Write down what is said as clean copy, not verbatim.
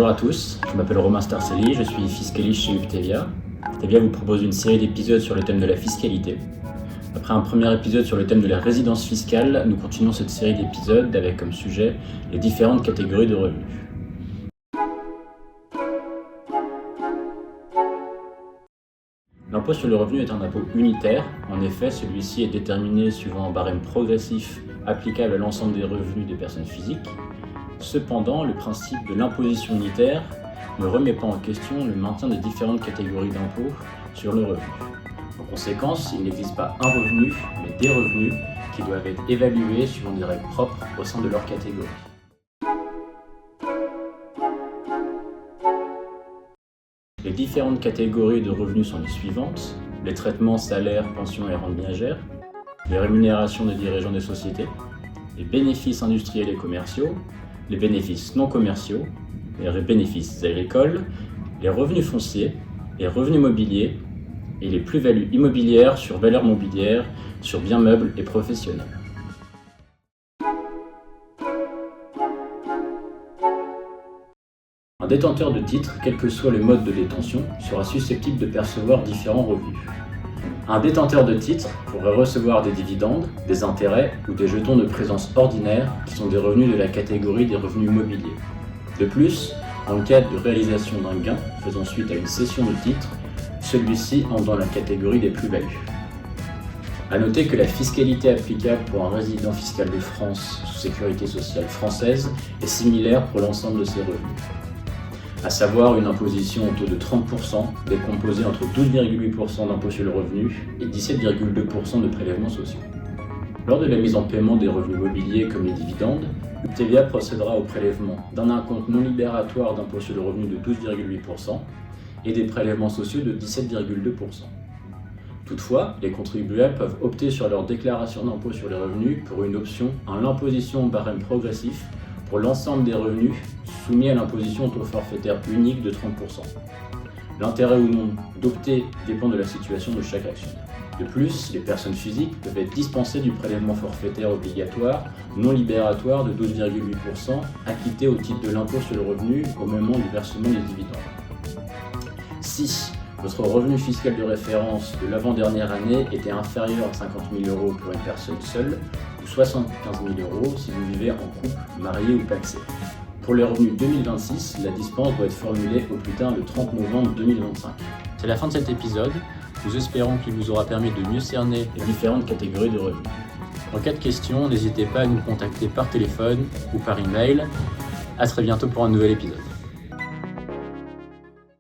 Bonjour à tous, je m'appelle Romain Starcelli, je suis fiscaliste chez Uptevia. Uptevia vous propose une série d'épisodes sur le thème de la fiscalité. Après un premier épisode sur le thème de la résidence fiscale, nous continuons cette série d'épisodes avec comme sujet les différentes catégories de revenus. L'impôt sur le revenu est un impôt unitaire. En effet, celui-ci est déterminé suivant un barème progressif applicable à l'ensemble des revenus des personnes physiques. Cependant, le principe de l'imposition unitaire ne remet pas en question le maintien des différentes catégories d'impôts sur le revenu. En conséquence, il n'existe pas un revenu, mais des revenus qui doivent être évalués suivant des règles propres au sein de leur catégorie. Les différentes catégories de revenus sont les suivantes: les traitements, salaires, pensions et rentes ménagères, les rémunérations des dirigeants des sociétés, les bénéfices industriels et commerciaux, les bénéfices non commerciaux, les bénéfices agricoles, les revenus fonciers, les revenus mobiliers et les plus-values immobilières sur valeurs mobilières, sur biens meubles et professionnels. Un détenteur de titre, quel que soit le mode de détention, sera susceptible de percevoir différents revenus. Un détenteur de titre pourrait recevoir des dividendes, des intérêts ou des jetons de présence ordinaires qui sont des revenus de la catégorie des revenus mobiliers. De plus, en cas de réalisation d'un gain faisant suite à une cession de titre, celui-ci entre dans la catégorie des plus-values. A noter que la fiscalité applicable pour un résident fiscal de France sous sécurité sociale française est similaire pour l'ensemble de ses revenus. À savoir une imposition au taux de 30%, décomposée entre 12,8% d'impôt sur le revenu et 17,2% de prélèvements sociaux. Lors de la mise en paiement des revenus mobiliers comme les dividendes, Uptevia procédera au prélèvement d'un acompte non libératoire d'impôt sur le revenu de 12,8% et des prélèvements sociaux de 17,2%. Toutefois, les contribuables peuvent opter sur leur déclaration d'impôt sur les revenus pour une option à l'imposition au barème progressif pour l'ensemble des revenus soumis à l'imposition au taux forfaitaire unique de 30%. L'intérêt ou non d'opter dépend de la situation de chaque actionnaire. De plus, les personnes physiques peuvent être dispensées du prélèvement forfaitaire obligatoire non libératoire de 12,8% acquitté au titre de l'impôt sur le revenu au moment du versement des dividendes. Si votre revenu fiscal de référence de l'avant-dernière année était inférieur à 50 000 € pour une personne seule ou 75 000 € si vous vivez en couple, marié ou pacsé. Pour les revenus 2026, la dispense doit être formulée au plus tard le 30 novembre 2025. C'est la fin de cet épisode. Nous espérons qu'il vous aura permis de mieux cerner les différentes catégories de revenus. En cas de questions, n'hésitez pas à nous contacter par téléphone ou par email. À très bientôt pour un nouvel épisode.